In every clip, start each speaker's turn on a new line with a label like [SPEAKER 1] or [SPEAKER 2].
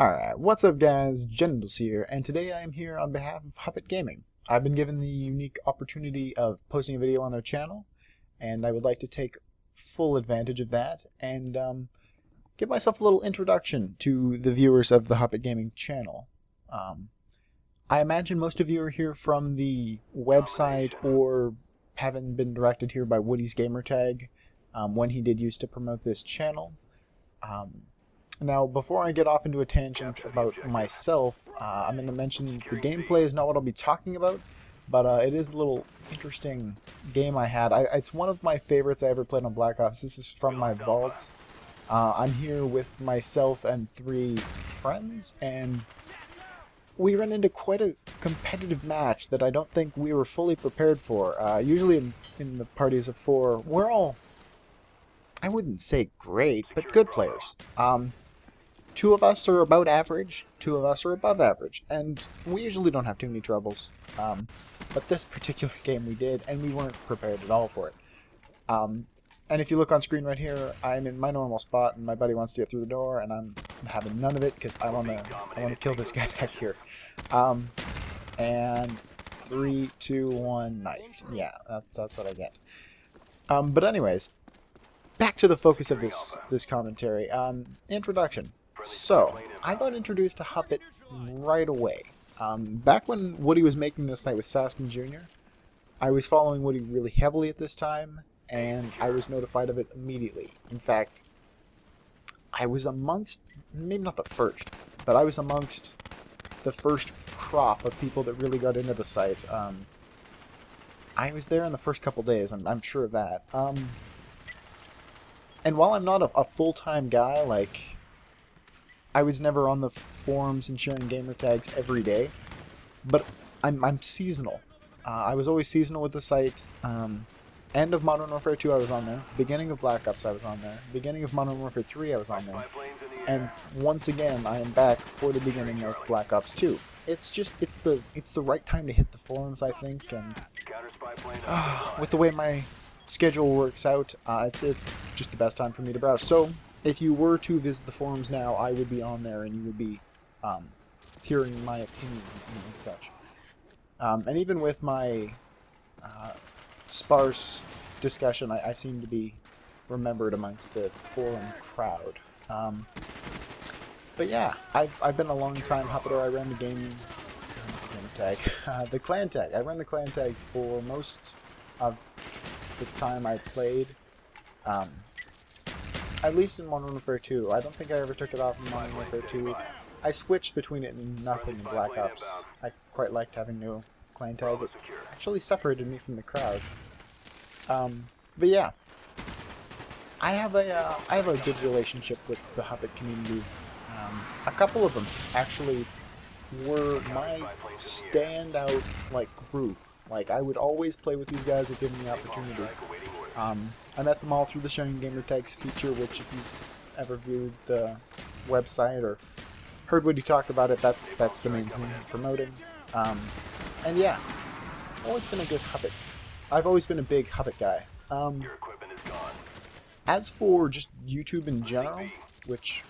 [SPEAKER 1] Alright, what's up guys, Genitals here, and today I am here on behalf of HupitGaming. I've been given the unique opportunity of posting a video on their channel, and I would like to take full advantage of that, and give myself a little introduction to the viewers of the HupitGaming channel. I imagine most of you are here from the website, or having been directed here by Woody's gamertag, when he did used to promote this channel. Now, before I get off into a tangent about myself, I'm going to mention the gameplay is not what I'll be talking about, but it is a little interesting game I had. It's one of my favorites I ever played on Black Ops. This is from my vaults. I'm here with myself and 3 friends, and we ran into quite a competitive match that I don't think we were fully prepared for. Usually in the parties of 4, we're all, I wouldn't say great, but good players. 2 of us are about average, 2 of us are above average, and we usually don't have too many troubles. But this particular game we did, and we weren't prepared at all for it. And if you look on screen right here, I'm in my normal spot, and my buddy wants to get through the door, and I'm having none of it because I wanna kill this guy back here. And 3, 2, 1, knife. Yeah, that's what I get. But anyways, back to the focus of this commentary. Introduction. So, I got introduced to Hupit right away. Back when Woody was making this night with Sassman Jr., I was following Woody really heavily at this time, and I was notified of it immediately. In fact, I was amongst, maybe not the first, but I was amongst the first crop of people that really got into the site. I was there in the first couple days, I'm sure of that. And while I'm not a full-time guy, like, I was never on the forums and sharing gamer tags every day, but I'm seasonal. I was always seasonal with the site. End of Modern Warfare 2 I was on there, beginning of Black Ops I was on there, beginning of Modern Warfare 3 I was on there, and once again I am back for the beginning of Black Ops 2. It's just, it's the right time to hit the forums, I think, and with the way my schedule works out, it's just the best time for me to browse. So if you were to visit the forums now, I would be on there and you would be hearing my opinion and such. And even with my sparse discussion, I seem to be remembered amongst the forum crowd. But yeah, I've been a long time Hupiter. I ran the game tag, the clan tag. I ran the clan tag for most of the time I played. At least in Modern Warfare 2. I don't think I ever took it off in Modern Warfare 2. I switched between it and nothing in Black Ops. I quite liked having no clan tag. It actually separated me from the crowd. But yeah, I have a good relationship with the Hupit community. A couple of them actually were my standout group. Like, I would always play with these guys if given the opportunity. I met them all through the Sharing Gamer Tags feature, which if you've ever viewed the website or heard Woody talk about it, that's the main thing he's promoting. And yeah, I've always been a good Hupit. I've always been a big Hupit guy. As for just YouTube in general, which,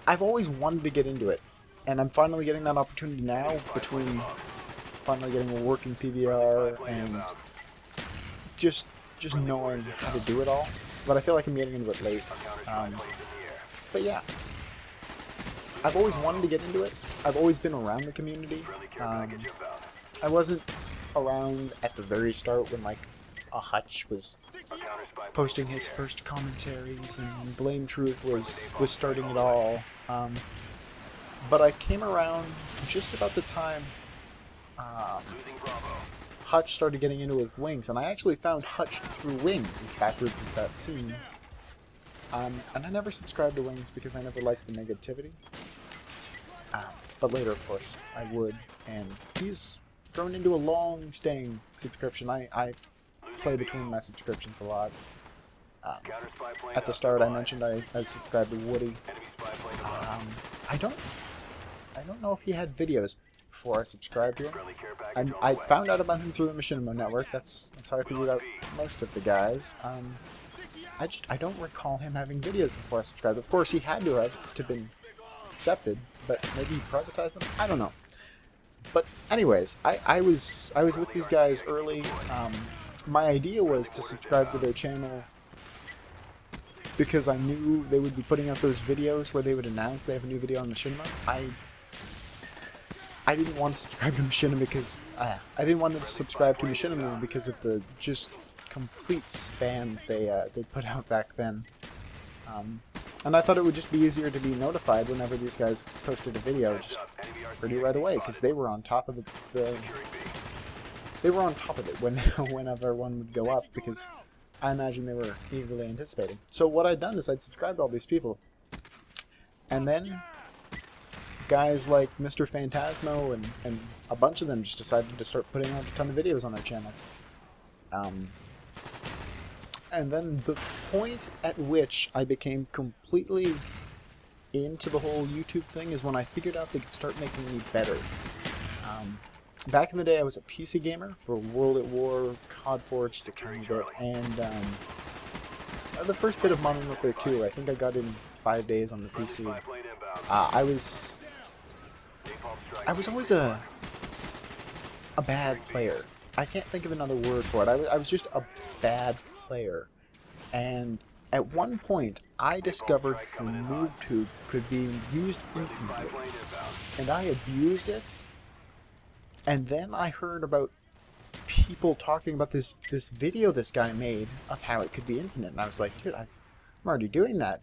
[SPEAKER 1] I've always wanted to get into it. And I'm finally getting that opportunity now, between finally getting a working PVR and just knowing how to do it all. But I feel like I'm getting into it late. But yeah, I've always wanted to get into it. I've always been around the community. I wasn't around at the very start when a Hutch was posting his first commentaries and Blame Truth was starting it all. But I came around just about the time Hutch started getting into it with Wings, and I actually found Hutch through Wings, as backwards as that seems. And I never subscribed to Wings because I never liked the negativity. But later, of course, I would, and he's grown into a long-staying subscription. I play between my subscriptions a lot. At the start, I mentioned I subscribed to Woody. I don't know if he had videos before I subscribed to him. I found out about him through the Machinimo Network. That's how I figured out most of the guys. I don't recall him having videos before I subscribed. Of course, he had to have been accepted, but maybe he privatized them. I don't know. But anyways, I was with these guys early. My idea was to subscribe to their channel because I knew they would be putting out those videos where they would announce they have a new video on Machinima. I didn't want to subscribe to Machinima because I didn't want to subscribe to Machinima because of the just complete spam they put out back then. And I thought it would just be easier to be notified whenever these guys posted a video, just pretty right away, because they were on top of they were on top of it whenever one would go up, because I imagine they were eagerly anticipating. So what I'd done is I'd subscribed to all these people, and then guys like Mr. Phantasmo and a bunch of them just decided to start putting out a ton of videos on their channel. And then the point at which I became completely into the whole YouTube thing is when I figured out they could start making me better. Back in the day, I was a PC gamer for World at War, COD Forged a tiny bit, and the first bit of Modern Warfare 2, I think I got in 5 days on the PC. I was always a bad player. I can't think of another word for it. I was just a bad player. And at one point, I discovered the noob tube could be used infinitely. And I abused it. And then I heard about people talking about this video this guy made of how it could be infinite. And I was like, dude, I'm already doing that.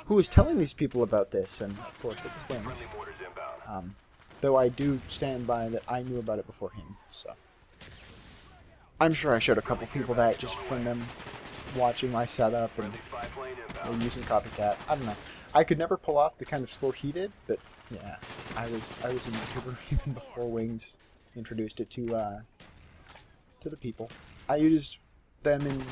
[SPEAKER 1] Who is telling these people about this? And of course, it was Wings. Though I do stand by that I knew about it before him, so. I'm sure I showed a couple people that just from them watching my setup and using Copycat. I don't know. I could never pull off the kind of score he did, but yeah, I was a YouTuber even before Wings introduced it to the people. I used them in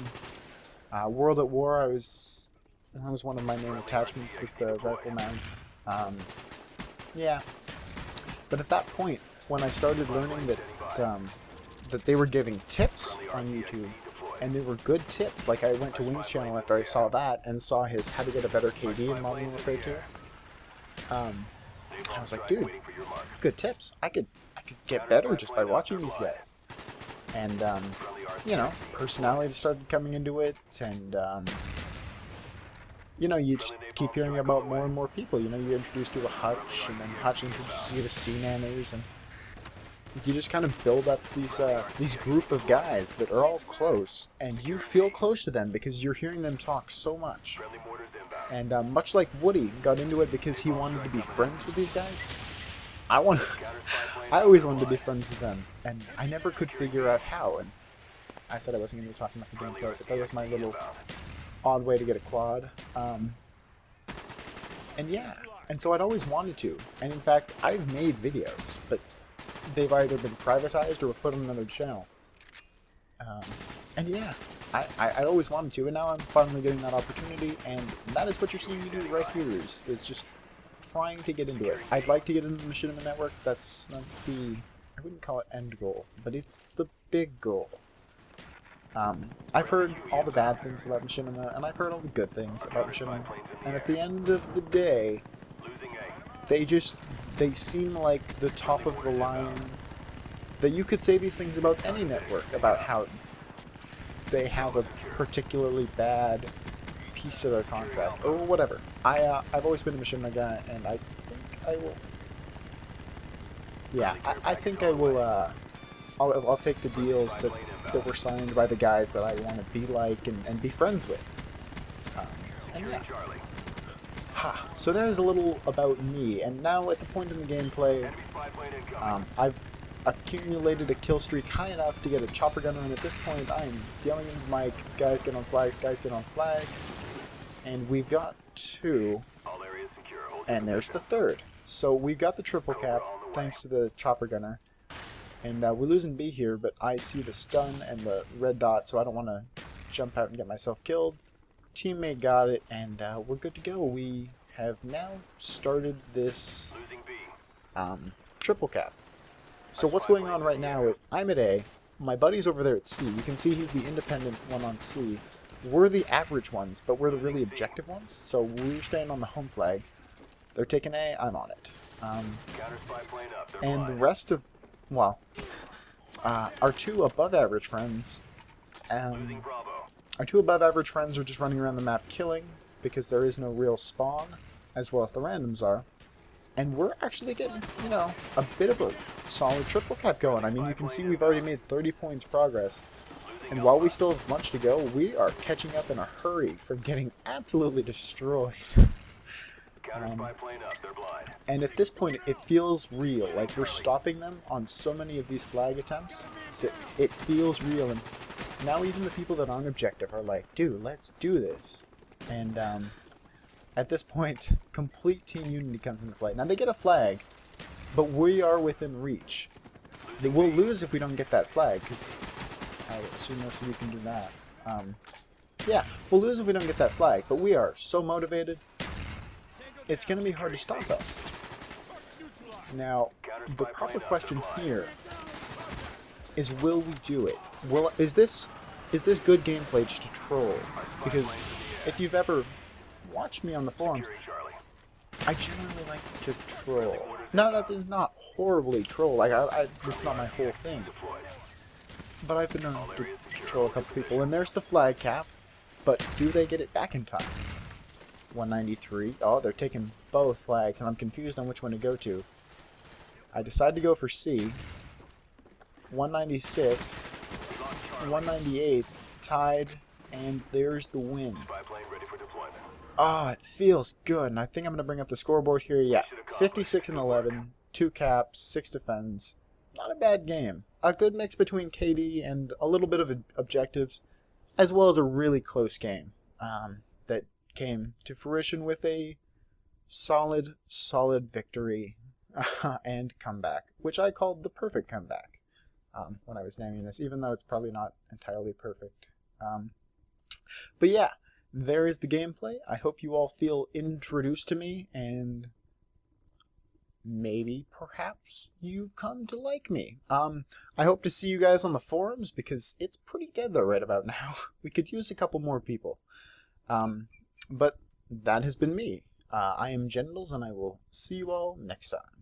[SPEAKER 1] World at War. That was one of my main attachments, was the rifle mount. Yeah, but at that point, when I started learning that that they were giving tips on YouTube, and they were good tips. Like, I went to Wings' channel after I saw that and saw his How to Get a Better KD in Modern Warfare 2. I was like, dude, good tips. I could get better just by watching these guys. And you know, personality started coming into it, and you know, you just keep hearing about more and more people. You know, you're introduced to a Hutch, and then Hutch introduces you to C-Nanners, and you just kind of build up these group of guys that are all close, and you feel close to them because you're hearing them talk so much. And much like Woody got into it because he wanted to be friends with these guys, I always wanted to be friends with them, and I never could figure out how. And I said I wasn't going to be talking about the gameplay, but that was my little odd way to get a quad. And yeah, and so I'd always wanted to, and in fact, I've made videos, but they've either been privatized or were put on another channel. And yeah, I always wanted to, and now I'm finally getting that opportunity, and that is what you're seeing me do right here, is just trying to get into it. I'd like to get into the Machinima Network. That's the, I wouldn't call it end goal, but it's the big goal. I've heard all the bad things about Machinima, and I've heard all the good things about Machinima, and at the end of the day, they seem like the top of the line, that you could say these things about any network, about how they have a particularly bad piece to their contract, or whatever. I've always been a Machinima guy, and I think I will, yeah, I think I will, I'll take the deals that were signed by the guys that I want to be like and be friends with. And yeah. So there's a little about me, and now at the point in the gameplay, I've accumulated a kill streak high enough to get a chopper gunner, and at this point I'm yelling into the mic, guys get on flags, and we've got 2, and there's the 3rd. So we've got the triple cap, thanks to the chopper gunner, and we're losing B here, but I see the stun and the red dot, so I don't want to jump out and get myself killed. Teammate got it, and we're good to go. We have now started this triple cap. So what's going on right now is I'm at A, my buddy's over there at C. You can see he's the independent one on C, we're the average ones, but we're the really objective ones. So we're staying on the home flags. They're taking A, I'm on it. And the rest of, well, our two above average friends, are just running around the map killing because there is no real spawn, as well as the randoms are. And we're actually getting, you know, a bit of a solid triple cap going. I mean, you can see we've already made 30 points progress. And while we still have much to go, we are catching up in a hurry from getting absolutely destroyed. And at this point, it feels real. Like, we're stopping them on so many of these flag attempts that it feels real. And now even the people that aren't objective are like, dude, let's do this. And at this point, complete team unity comes into play. Now, they get a flag, but we are within reach. We'll lose if we don't get that flag, because I assume most of you can do that. Yeah, we'll lose if we don't get that flag, but we are so motivated. It's going to be hard to stop us. Now, the proper question here is, will we do it? Is this good gameplay just to troll? Because if you've ever watched me on the forums, I generally like to troll. Not horribly troll. Like it's not my whole thing. But I've been known to troll a couple people, and there's the flag cap. But do they get it back in time? 193. Oh, they're taking both flags, and I'm confused on which one to go to. I decided to go for C. 196, 198, tied, and there's the win. Ah, it feels good, and I think I'm going to bring up the scoreboard here. Yeah, 56 and 11, 2 caps, 6 defends. Not a bad game. A good mix between KD and a little bit of objectives, as well as a really close game that came to fruition with a solid victory and comeback, which I called the perfect comeback when I was naming this, even though it's probably not entirely perfect. But yeah, there is the gameplay. I hope you all feel introduced to me, and maybe, perhaps, you've come to like me. I hope to see you guys on the forums, because it's pretty dead though right about now. We could use a couple more people. But that has been me. I am Genitals, and I will see you all next time.